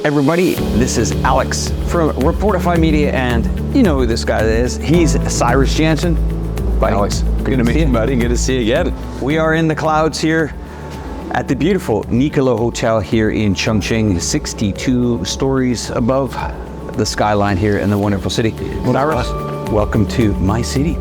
everybody, this is Alex from Reportify Media, and you know who this guy is. He's Cyrus Jansen. Buddy, Alex, good to meet you, buddy. Good to see you again. We are in the clouds here at the beautiful Nicola Hotel here in Chongqing, 62 stories above the skyline here in the wonderful city. Cyrus, welcome to my city.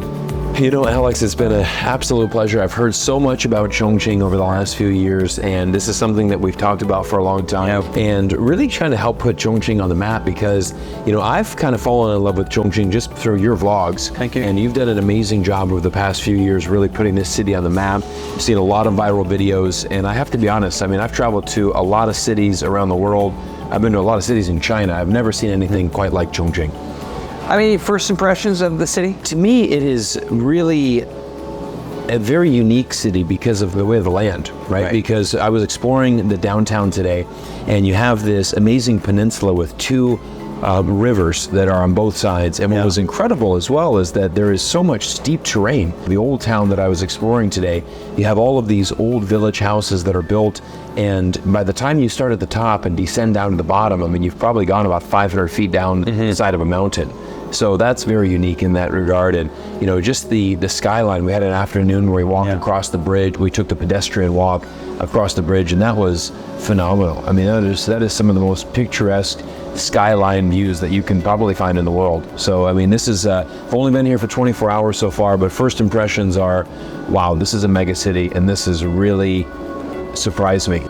You know, Alex, it's been an absolute pleasure. I've heard so much about Chongqing over the last few years, and this is something that we've talked about for a long time, and really trying to help put Chongqing on the map because, you know, I've kind of fallen in love with Chongqing just through your vlogs. Thank you. And you've done an amazing job over the past few years really putting this city on the map. I've seen a lot of viral videos, and I have to be honest, I mean, I've traveled to a lot of cities around the world. I've been to a lot of cities in China. I've never seen anything quite like Chongqing. I mean, first impressions of the city? To me, it is really a very unique city because of the way of the land, right? Because I was exploring the downtown today, and you have this amazing peninsula with two rivers that are on both sides. And what was incredible as well is that there is so much steep terrain. The old town that I was exploring today, you have all of these old village houses that are built, and by the time you start at the top and descend down to the bottom, I mean, you've probably gone about 500 feet down the side of a mountain. So that's very unique in that regard. And, you know, just the skyline, we had an afternoon where we walked across the bridge. We took the pedestrian walk across the bridge, and that was phenomenal. I mean, that is some of the most picturesque skyline views that you can probably find in the world. So, I mean, this is, I've only been here for 24 hours so far, but first impressions are, wow, this is a mega city, and this has really surprised me.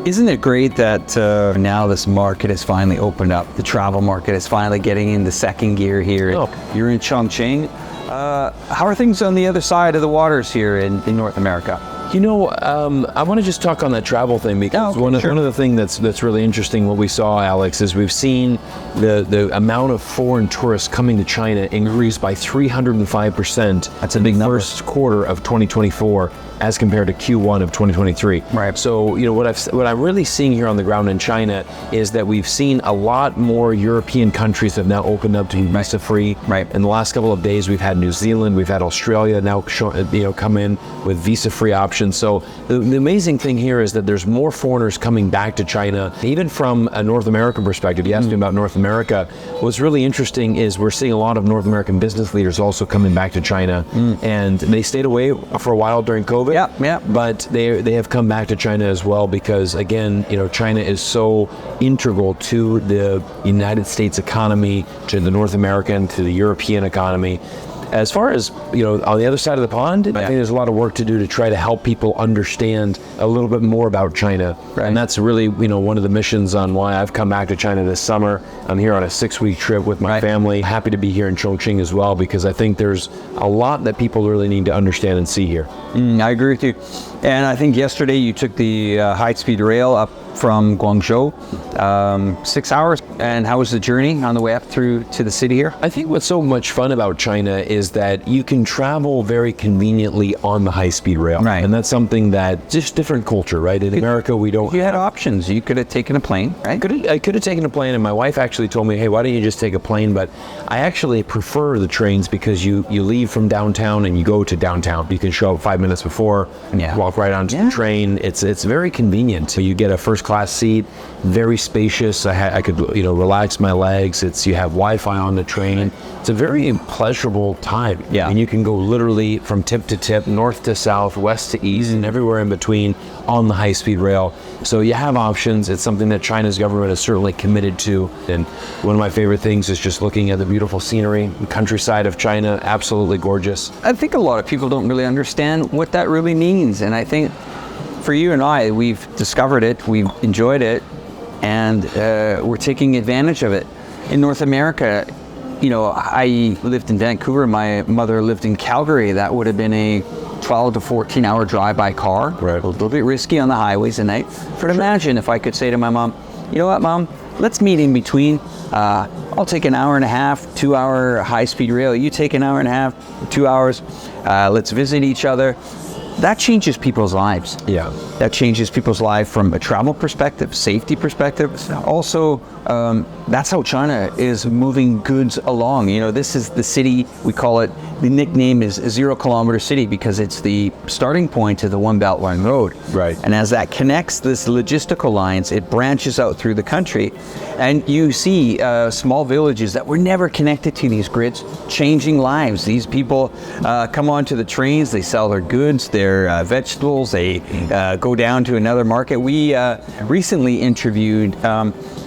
Isn't it great that now this market has finally opened up? The travel market is finally getting into second gear here. You're in Chongqing. How are things on the other side of the waters here in North America? You know, I want to just talk on that travel thing because one of the things that's really interesting, what we saw, Alex, is we've seen the amount of foreign tourists coming to China increase by 305%. That's a big number. First quarter of 2024 as compared to Q1 of 2023. Right. So, you know, what I'm really seeing here on the ground in China is that we've seen a lot more European countries have now opened up to be visa-free. Right. In the last couple of days, we've had New Zealand, we've had Australia now come in with visa-free options. So the amazing thing here is that there's more foreigners coming back to China, even from a North American perspective. You asked me about North America. What's really interesting is we're seeing a lot of North American business leaders also coming back to China, and they stayed away for a while during COVID. But they have come back to China as well because, again, you know, China is so integral to the United States economy, to the North American, to the European economy. As far as, you know, on the other side of the pond, I think there's a lot of work to do to try to help people understand a little bit more about China. And that's really, you know, one of the missions on why I've come back to China this summer. I'm here on a 6-week trip with my family. Happy to be here in Chongqing as well because I think there's a lot that people really need to understand and see here. I agree with you. And I think yesterday you took the Highspeed Rail up from Guangzhou, 6 hours. And how was the journey on the way up through to the city here? I think what's so much fun about China is that you can travel very conveniently on the high-speed rail. Right. And that's something that, just different culture, right? In America, we don't. You had options. You could have taken a plane, right? I could have taken a plane, and my wife actually told me, hey, why don't you just take a plane? But I actually prefer the trains because you leave from downtown and you go to downtown. You can show up 5 minutes before, walk right onto the train. It's very convenient. So you get a first-class seat, very spacious. I could, you know, relax my legs. You have Wi-Fi on the train. It's a very pleasurable time. And you can go literally from tip to tip, north to south, west to east, and everywhere in between on the high-speed rail. So you have options. It's something that China's government is certainly committed to. And one of my favorite things is just looking at the beautiful scenery, the countryside of China, absolutely gorgeous. I think a lot of people don't really understand what that really means. And I think for you and I, we've discovered it, we've enjoyed it, and we're taking advantage of it. In North America, you know, I lived in Vancouver, my mother lived in Calgary. That would have been a 12 to 14 hour drive by car. Right. A little bit risky on the highways at night. But imagine if I could say to my mom, you know what, Mom, let's meet in between. I'll take an hour and a half, 2 hour high-speed rail. You take an hour and a half, 2 hours. Let's visit each other. that changes people's lives. Yeah. That changes people's life from a travel perspective, safety perspective. Also, that's how China is moving goods along. You know, this is the city, we call it, the nickname is 0 kilometer city because it's the starting point to the One Belt, One Road. Right. And as that connects this logistical lines, it branches out through the country. And you see small villages that were never connected to these grids, changing lives. These people come onto the trains, they sell their goods, their vegetables, they go down to another market. We recently interviewed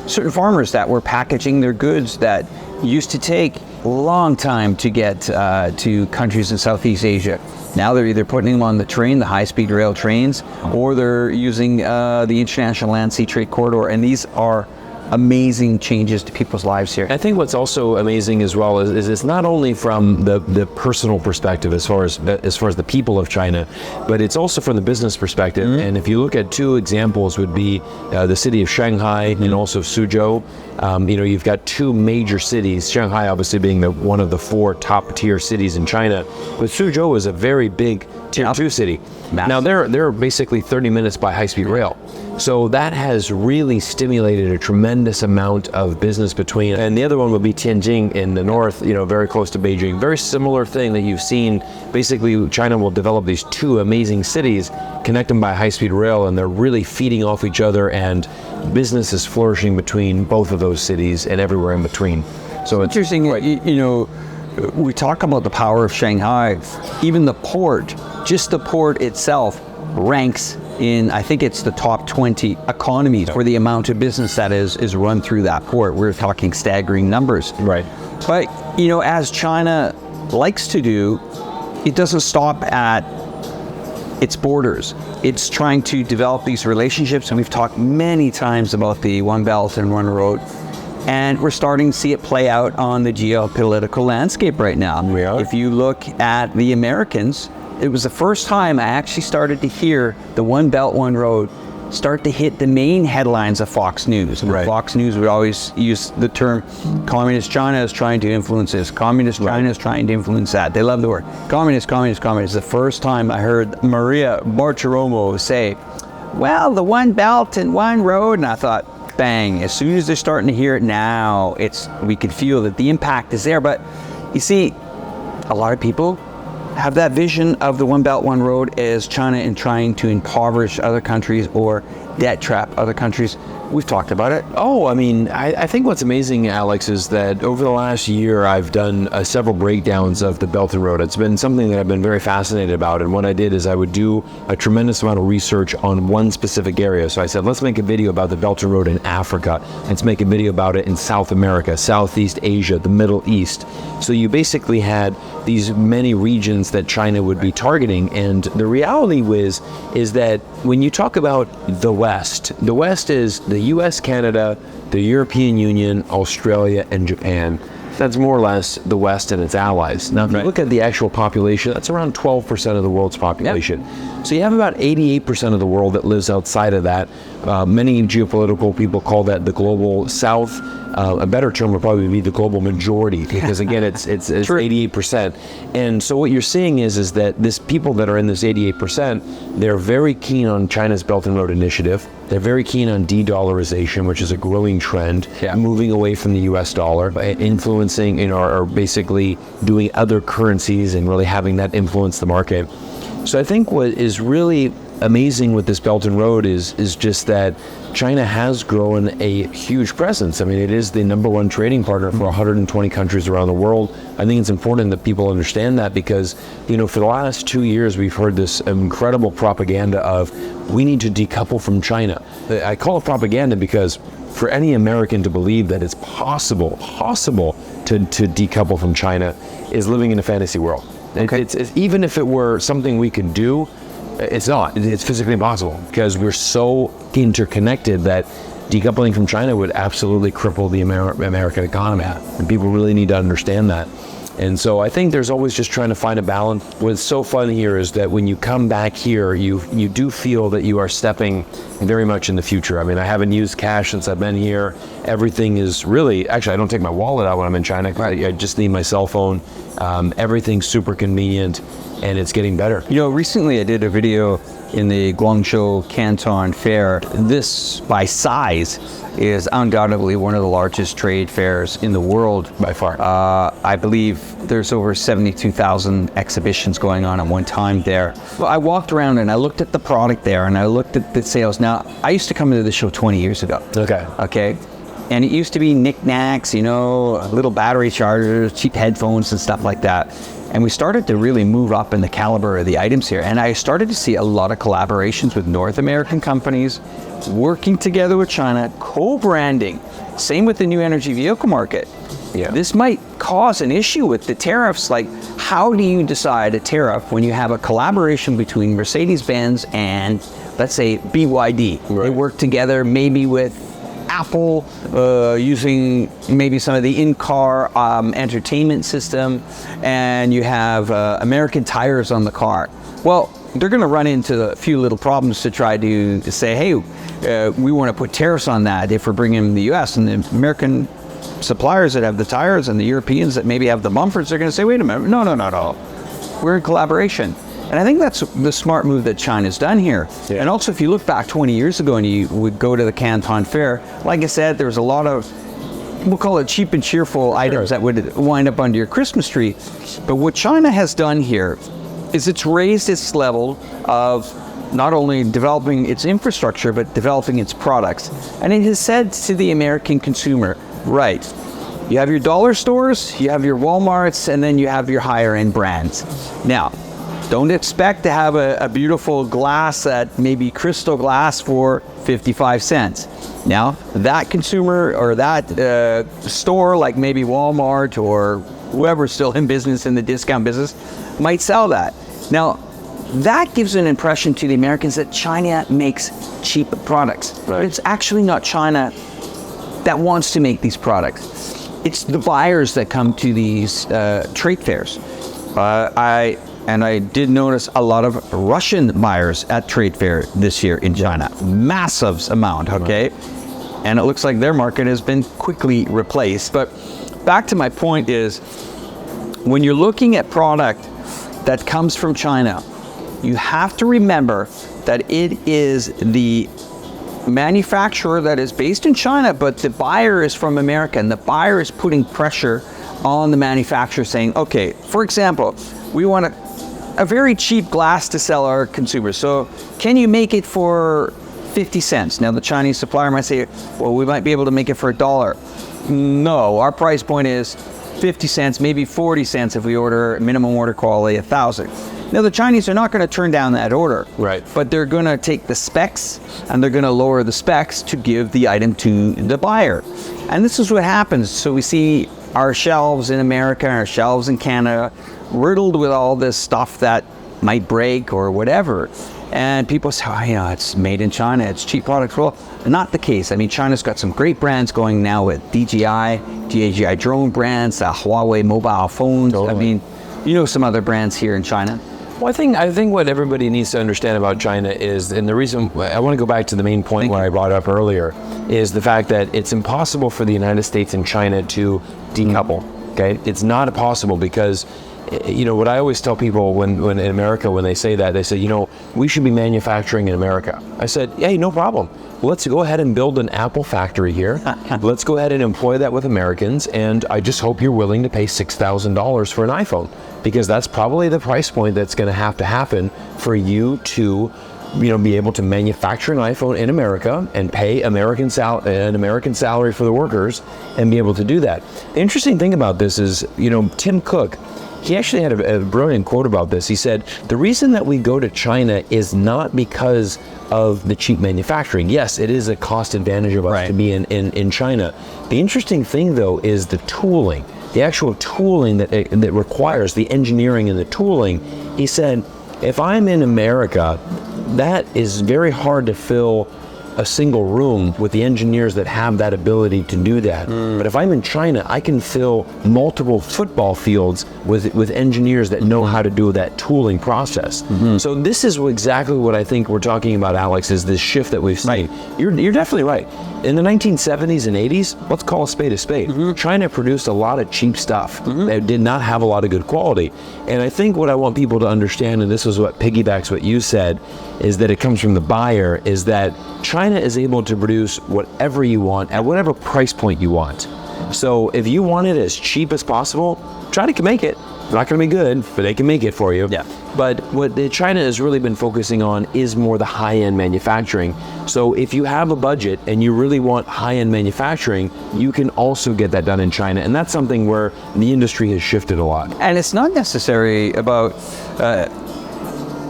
certain farmers that were packaging their goods that used to take a long time to get to countries in Southeast Asia. Now they're either putting them on the train, the Highspeed Rail trains, or they're using the International Land Sea Trade Corridor, and these are amazing changes to people's lives here. I think what's also amazing as well is it's not only from the personal perspective as far as the people of China, but it's also from the business perspective. Mm-hmm. And if you look at two examples, would be the city of Shanghai and also Suzhou. You've got two major cities, Shanghai obviously being one of the 4 top tier cities in China, but Suzhou is a very big tier 2 city. Massive. Now they're basically 30 minutes by high-speed rail. So that has really stimulated a tremendous amount of business between, and the other one would be Tianjin in the north, very close to Beijing. Very similar thing that you've seen. Basically, China will develop these 2 amazing cities, connect them by high-speed rail, and they're really feeding off each other, and business is flourishing between both of those cities and everywhere in between. So it's interesting, right. We talk about the power of Shanghai. Even the port, just the port itself, ranks in, I think it's the top 20 economies for the amount of business that is run through that port. We're talking staggering numbers. Right. But, as China likes to do, it doesn't stop at its borders. It's trying to develop these relationships, and we've talked many times about the One Belt and One Road. And we're starting to see it play out on the geopolitical landscape right now. We are. If you look at the Americans, it was the first time I actually started to hear the One Belt, One Road start to hit the main headlines of Fox News. Right. Fox News would always use the term, Communist China is trying to influence this, Communist China is trying to influence that. They love the word. Communist, communist, communist. The first time I heard Maria Bartiromo say, well, the One Belt and One Road, and I thought, bang, as soon as they're starting to hear it now, we could feel that the impact is there. But you see, a lot of people have that vision of the One Belt, One Road as China in trying to impoverish other countries or debt trap other countries. We've talked about it. I think what's amazing, Alex, is that over the last year, I've done several breakdowns of the Belt and Road. It's been something that I've been very fascinated about. And what I did is I would do a tremendous amount of research on one specific area. So I said, let's make a video about the Belt and Road in Africa. Let's make a video about it in South America, Southeast Asia, the Middle East. So you basically had these many regions that China would be targeting. And the reality is that when you talk about the West is the US, Canada, the European Union, Australia, and Japan. That's more or less the West and its allies. Now, if you look at the actual population, that's around 12% of the world's population. Yep. So you have about 88% of the world that lives outside of that. Many geopolitical people call that the global South. A better term would probably be the global majority, because again, it's 88%. And so what you're seeing is that this people that are in this 88%, they're very keen on China's Belt and Road Initiative. They're very keen on de-dollarization, which is a growing trend, moving away from the US dollar, influencing, or basically doing other currencies and really having that influence the market. So I think what is really amazing with this Belt and Road is just that China has grown a huge presence. I mean, it is the #1 trading partner for 120 countries around the world. I think it's important that people understand that, because, for the last 2 years, we've heard this incredible propaganda of we need to decouple from China. I call it propaganda because for any American to believe that it's possible to decouple from China is living in a fantasy world. Okay. It's even if it were something we could do, it's not. It's physically impossible, because we're so interconnected that decoupling from China would absolutely cripple the American economy. And people really need to understand that. And so I think there's always just trying to find a balance. What's so fun here is that when you come back here, you do feel that you are stepping very much in the future. I mean, I haven't used cash since I've been here, everything is really, actually I don't take my wallet out when I'm in China. I just need my cell phone. Everything's super convenient, and it's getting better. You know, recently I did a video in the Guangzhou Canton Fair. This, by size, is undoubtedly one of the largest trade fairs in the world. By far. I believe there's over 72,000 exhibitions going on at one time there. Well, I walked around and I looked at the product there, and I looked at the sales. Now, I used to come into the show 20 years ago. Okay. And it used to be knickknacks, you know, little battery chargers, cheap headphones and stuff like that. And we started to really move up in the caliber of the items here. And I started to see a lot of collaborations with North American companies, working together with China, co-branding. Same with the new energy vehicle market. Yeah. This might cause an issue with the tariffs. Like, how do you decide a tariff when you have a collaboration between Mercedes-Benz and, let's say, BYD? Right. They work together maybe with Apple, using maybe some of the in-car entertainment system, and you have American tires on the car. Well, they're going to run into a few little problems to try to say, hey, we want to put tariffs on that if we're bringing them to the US. And the American suppliers that have the tires and the Europeans that maybe have the bumpers, they're going to say, wait a minute, no. We're in collaboration. And I think that's the smart move that China's done here. Yeah. And also, if you look back 20 years ago and you would go to the Canton Fair, like I said, there was a lot of, we'll call it cheap and cheerful items that would wind up under your Christmas tree. But what China has done here is it's raised its level of not only developing its infrastructure, but developing its products. And it has said to the American consumer, right, you have your dollar stores, you have your Walmarts, and then you have your higher end brands. Now, don't expect to have a beautiful glass that maybe crystal glass for 55 cents. Now, that consumer or that store, like maybe Walmart or whoever's still in business in the discount business, might sell that. Now, that gives an impression to the Americans that China makes cheap products. Right. But it's actually not China that wants to make these products. It's the buyers that come to these trade fairs. I did notice a lot of Russian buyers at trade fair this year in China. Massive amount, okay? And it looks like their market has been quickly replaced. But back to my point is, when you're looking at product that comes from China, you have to remember that it is the manufacturer that is based in China, but the buyer is from America, and the buyer is putting pressure on the manufacturer saying, okay, for example, we want a very cheap glass to sell our consumers. So can you make it for 50 cents? Now the Chinese supplier might say, well, we might be able to make it for $1. No, our price point is 50 cents, maybe 40 cents if we order minimum order quality 1,000. Now the Chinese are not going to turn down that order. Right. But they're going to take the specs and they're going to lower the specs to give the item to the buyer. And this is what happens. So we see our shelves in America, our shelves in Canada, riddled with all this stuff that might break or whatever. And people say, oh, yeah, it's made in China, it's cheap products. Well, not the case. I mean, China's got some great brands going now with DJI drone brands, Huawei mobile phones. Totally. I mean, you know some other brands here in China. Well, I think what everybody needs to understand about China is, and the reason I want to go back to the main point where I brought up earlier, is the fact that it's impossible for the United States and China to decouple. Okay, it's not possible because, you know, what I always tell people when in America, when they say that, they say, you know, we should be manufacturing in America. I said, hey, no problem. Let's go ahead and build an Apple factory here. Let's go ahead and employ that with Americans. And I just hope you're willing to pay $6,000 for an iPhone, because that's probably the price point that's going to have to happen for you to, you know, be able to manufacture an iPhone in America and pay an American salary for the workers and be able to do that. The interesting thing about this is, you know, Tim Cook, he actually had a brilliant quote about this. He said, the reason that we go to China is not because of the cheap manufacturing. Yes, it is a cost advantage of us to be in China. The interesting thing, though, is the tooling, the actual tooling that requires, the engineering and the tooling. He said, if I'm in America, that is very hard to fill a single room with the engineers that have that ability to do that. But if I'm in China, I can fill multiple football fields with engineers that know how to do that tooling process. So this is exactly what I think we're talking about, Alex, is this shift that we've seen. You're definitely right. in the 1970s and 80s, let's call a spade a spade. China produced a lot of cheap stuff that did not have a lot of good quality. And I think what I want people to understand, and this is what piggybacks what you said, is that it comes from the buyer, is that China is able to produce whatever you want at whatever price point you want. So if you want it as cheap as possible, China can make it. It's not going to be good, but they can make it for you. Yeah. But what China has really been focusing on is more the high-end manufacturing. So if you have a budget and you really want high-end manufacturing, you can also get that done in China. And that's something where the industry has shifted a lot. And it's not necessarily about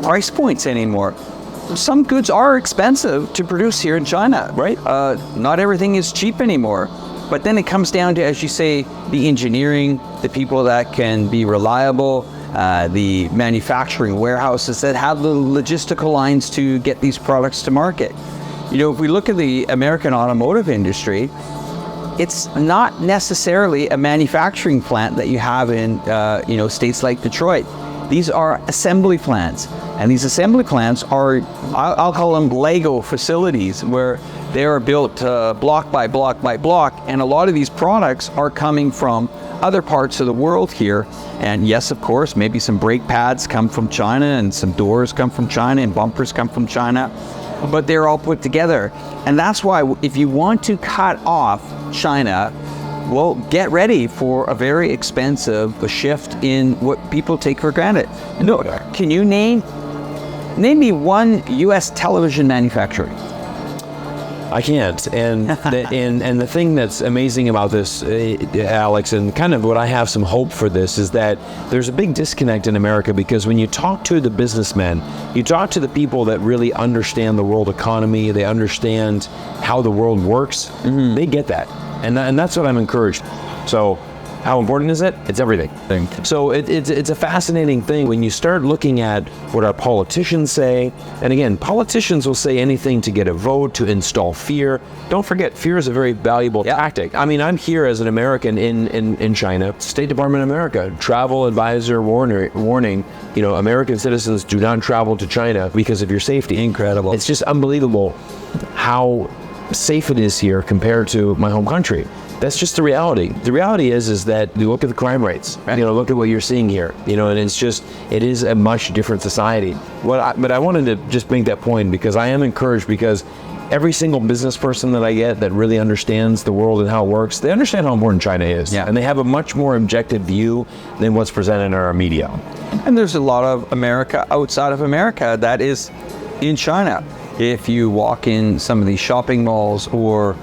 price points anymore. Some goods are expensive to produce here in China. Right. Not everything is cheap anymore. But then it comes down to, as you say, the engineering, the people that can be reliable, the manufacturing warehouses that have the logistical lines to get these products to market. You know, if we look at the American automotive industry, it's not necessarily a manufacturing plant that you have in, states like Detroit. These are assembly plants. And these assembly plants are, I'll call them Lego facilities, where they are built block by block by block. And a lot of these products are coming from other parts of the world here. And yes, of course, maybe some brake pads come from China, and some doors come from China, and bumpers come from China. But they're all put together. And that's why if you want to cut off China, well, get ready for a very expensive shift in what people take for granted. No, can you name me one U.S. television manufacturer? I can't. And and the thing that's amazing about this, Alex, and kind of what I have some hope for this, is that there's a big disconnect in America, because when you talk to the businessmen, you talk to the people that really understand the world economy, they understand how the world works, they get that. And that's what I'm encouraged. So how important is it? It's everything. So it's a fascinating thing when you start looking at what our politicians say. And again, politicians will say anything to get a vote, to install fear. Don't forget, fear is a very valuable tactic. I mean, I'm here as an American in China. State Department of America, travel advisor warning, American citizens do not travel to China because of your safety. Incredible. It's just unbelievable how safe it is here compared to my home country. That's just the reality. The reality is that you look at the crime rates, look at what you're seeing here, and it is a much different society. But I wanted to just make that point, because I am encouraged, because every single business person that I get that really understands the world and how it works, they understand how important China is. Yeah. And they have a much more objective view than what's presented in our media. And there's a lot of America outside of America that is in China. If you walk in some of these shopping malls or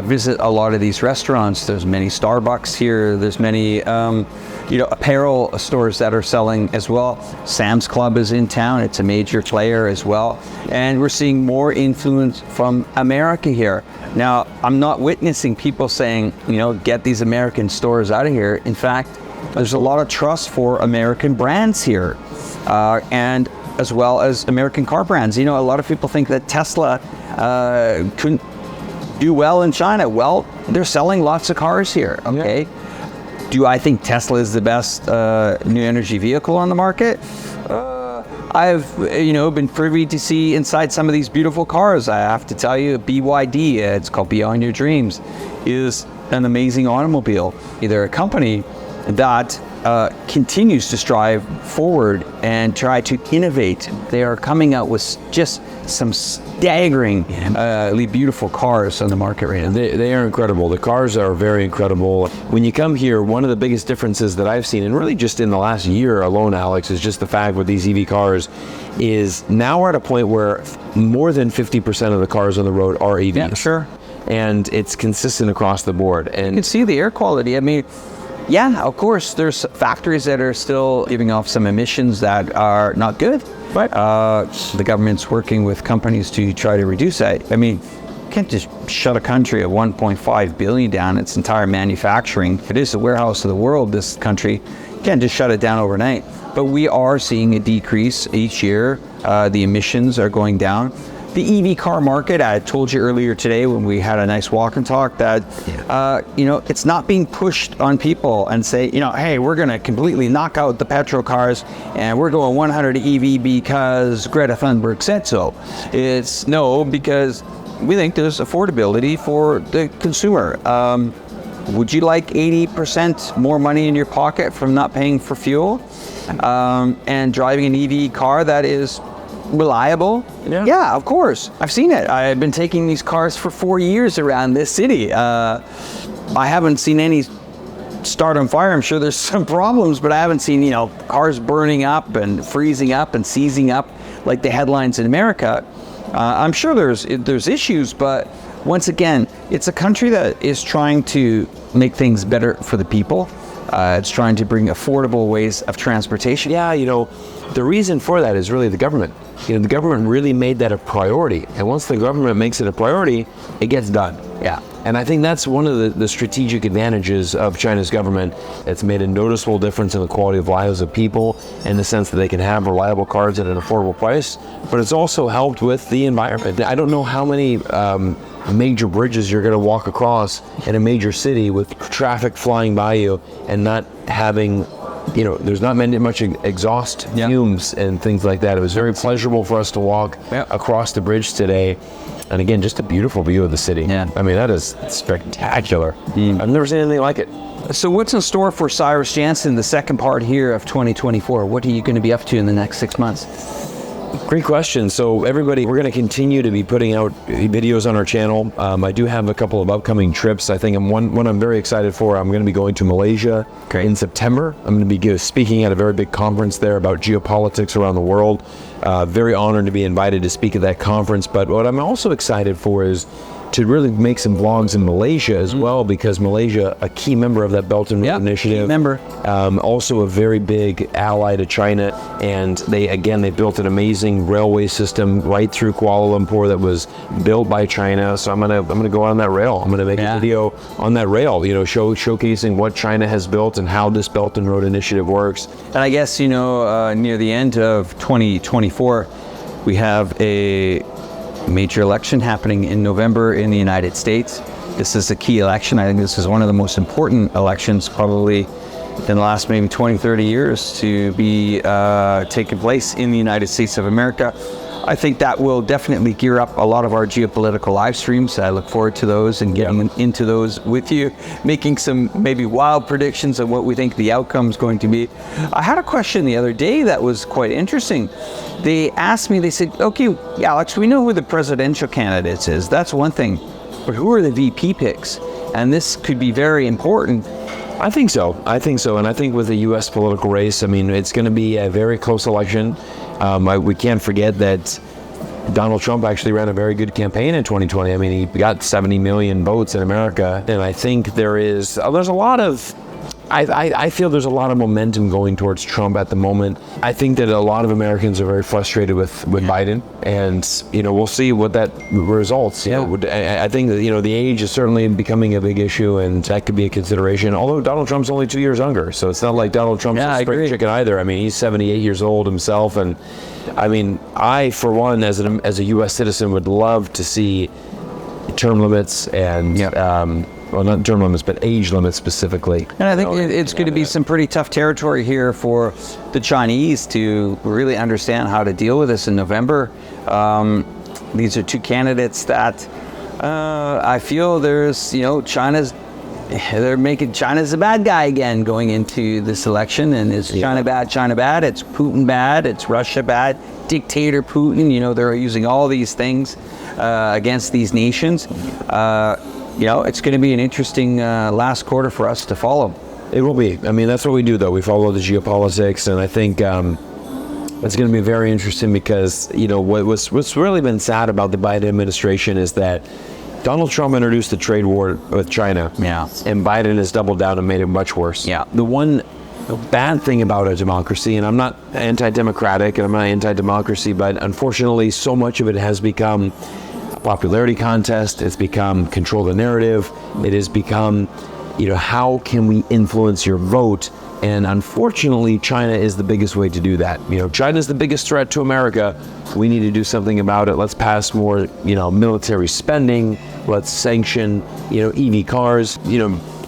visit a lot of these restaurants, there's many Starbucks here, there's many apparel stores that are selling as well. Sam's Club is in town, it's a major player as well. And we're seeing more influence from America here. Now, I'm not witnessing people saying, get these American stores out of here. In fact, there's a lot of trust for American brands here. And as well as American car brands. A lot of people think that Tesla couldn't do well in China. Well, they're selling lots of cars here, okay? Yeah. Do I think Tesla is the best new energy vehicle on the market? I've been privy to see inside some of these beautiful cars. I have to tell you, BYD, it's called Beyond Your Dreams, is an amazing automobile. They're a company that continues to strive forward and try to innovate. They are coming out with just some staggeringly beautiful cars on the market right now. They are incredible. The cars are very incredible. When you come here, one of the biggest differences that I've seen, and really just in the last year alone, Alex, is just the fact with these EV cars is now we're at a point where more than 50% of the cars on the road are EVs. Yeah, sure. And it's consistent across the board. And you can see the air quality. I mean, yeah, of course, there's factories that are still giving off some emissions that are not good. Right. The government's working with companies to try to reduce that. I mean, you can't just shut a country of 1.5 billion down, its entire manufacturing. It is the warehouse of the world, this country. You can't just shut it down overnight. But we are seeing a decrease each year. The emissions are going down. The EV car market, I told you earlier today when we had a nice walk and talk that, it's not being pushed on people and say, hey, we're going to completely knock out the petrol cars and we're going 100 EV because Greta Thunberg said so. It's no, because we think there's affordability for the consumer. Would you like 80% more money in your pocket from not paying for fuel and driving an EV car that is reliable? Yeah, of course. I've seen it. I've been taking these cars for 4 years around this city. I haven't seen any start on fire. I'm sure there's some problems, but I haven't seen, cars burning up and freezing up and seizing up like the headlines in America. I'm sure there's issues, but once again, it's a country that is trying to make things better for the people. It's trying to bring affordable ways of transportation. Yeah, the reason for that is really the government. The government really made that a priority. And once the government makes it a priority, it gets done. Yeah. And I think that's one of the strategic advantages of China's government. It's made a noticeable difference in the quality of lives of people in the sense that they can have reliable cars at an affordable price, but it's also helped with the environment. I don't know how many major bridges you're going to walk across in a major city with traffic flying by you and not having, there's not much exhaust fumes and things like that. It was very pleasurable for us to walk across the bridge today. And again, just a beautiful view of the city. Yeah. I mean, that is spectacular. I've never seen anything like it. So what's in store for Cyrus Jansen, the second part here of 2024? What are you going to be up to in the next 6 months? Great question. So everybody, we're going to continue to be putting out videos on our channel. I do have a couple of upcoming trips. I think one I'm very excited for. I'm going to be going to Malaysia in September. I'm going to be speaking at a very big conference there about geopolitics around the world. Very honored to be invited to speak at that conference. But what I'm also excited for is to really make some vlogs in Malaysia as well, because Malaysia, a key member of that Belt and Road Initiative, also a very big ally to China, and they built an amazing railway system right through Kuala Lumpur that was built by China. So I'm gonna go on that rail. I'm gonna make a video on that rail, showcasing what China has built and how this Belt and Road Initiative works. And I guess near the end of 2024, we have a major election happening in November in the United States. This is a key election. I think this is one of the most important elections probably in the last maybe 20, 30 years to be taking place in the United States of America. I think that will definitely gear up a lot of our geopolitical live streams. I look forward to those and getting into those with you, making some maybe wild predictions of what we think the outcome is going to be. I had a question the other day that was quite interesting. They asked me, they said, okay, Alex, we know who the presidential candidates is. That's one thing. But who are the VP picks? And this could be very important. I think so. And I think with the U.S. political race, it's going to be a very close election. We can't forget that Donald Trump actually ran a very good campaign in 2020. He got 70 million votes in America. And I think there's a lot of, I feel there's a lot of momentum going towards Trump at the moment. I think that a lot of Americans are very frustrated with Biden, and we'll see what that results. I think that the age is certainly becoming a big issue, and that could be a consideration. Although Donald Trump's only 2 years younger, so it's not like Donald Trump's a spring chicken either. He's 78 years old himself, and I for one, as a U.S. citizen, would love to see term limits and. Well, not term limits, but age limits specifically. And I think it's going to be some pretty tough territory here for the Chinese to really understand how to deal with this in November. These are two candidates that I feel there's, they're making China's a bad guy again going into this election. And is China bad? China bad. It's Putin bad. It's Russia bad. Dictator Putin. They're using all these things against these nations. It's going to be an interesting last quarter for us to follow. It will be. That's what we do, though. We follow the geopolitics, and I think it's going to be very interesting because, what's really been sad about the Biden administration is that Donald Trump introduced the trade war with China, and Biden has doubled down and made it much worse. The one bad thing about a democracy, and I'm not anti-democratic and I'm not anti-democracy, but unfortunately, so much of it has become popularity contest. It's become control the narrative. It has become, how can we influence your vote? And unfortunately, China is the biggest way to do that. China is the biggest threat to America. We need to do something about it. Let's pass more, military spending. Let's sanction, EV cars.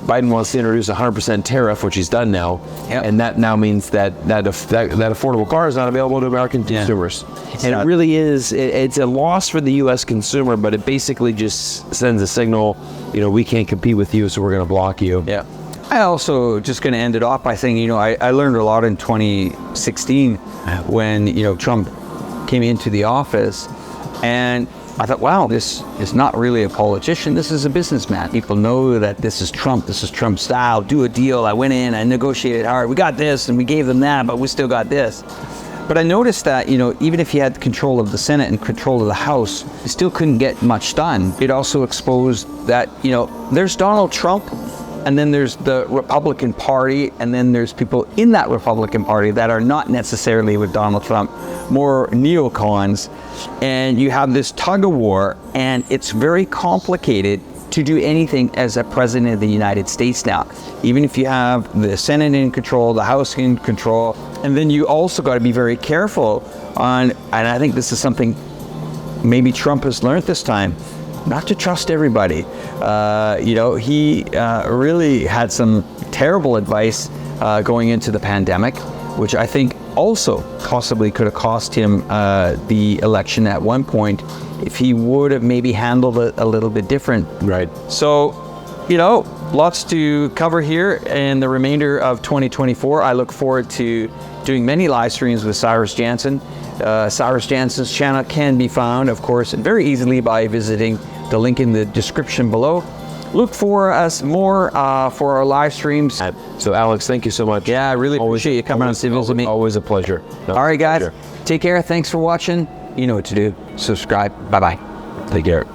Biden wants to introduce a 100% tariff, which he's done now, and that now means that affordable car is not available to American consumers. And it really is, it's a loss for the U.S. consumer, but it basically just sends a signal, we can't compete with you, so we're going to block you. Yeah. I also just going to end it off by saying, I learned a lot in 2016 when, Trump came into the office, and I thought, wow, this is not really a politician. This is a businessman. People know that this is Trump. This is Trump's style. Do a deal. I went in. I negotiated hard. We got this, and we gave them that, but we still got this. But I noticed that, even if he had control of the Senate and control of the House, he still couldn't get much done. It also exposed that, there's Donald Trump, and then there's the Republican Party, and then there's people in that Republican Party that are not necessarily with Donald Trump, more neocons. And you have this tug of war, and it's very complicated to do anything as a president of the United States now. Even if you have the Senate in control, the House in control, and then you also got to be very careful on, and I think this is something maybe Trump has learned this time, not to trust everybody. He really had some terrible advice going into the pandemic, which I think also possibly could have cost him the election at one point if he would have maybe handled it a little bit different. Right. So, lots to cover here in the remainder of 2024. I look forward to doing many live streams with Cyrus Jansen. Cyrus Jansen's channel can be found, of course, very easily by visiting the link in the description below. Look for us more for our live streams. So, Alex, thank you so much. Yeah, I really appreciate you coming on to visit me. Always a pleasure. All right, guys. Take care. Thanks for watching. You know what to do. Subscribe. Bye-bye. Take care.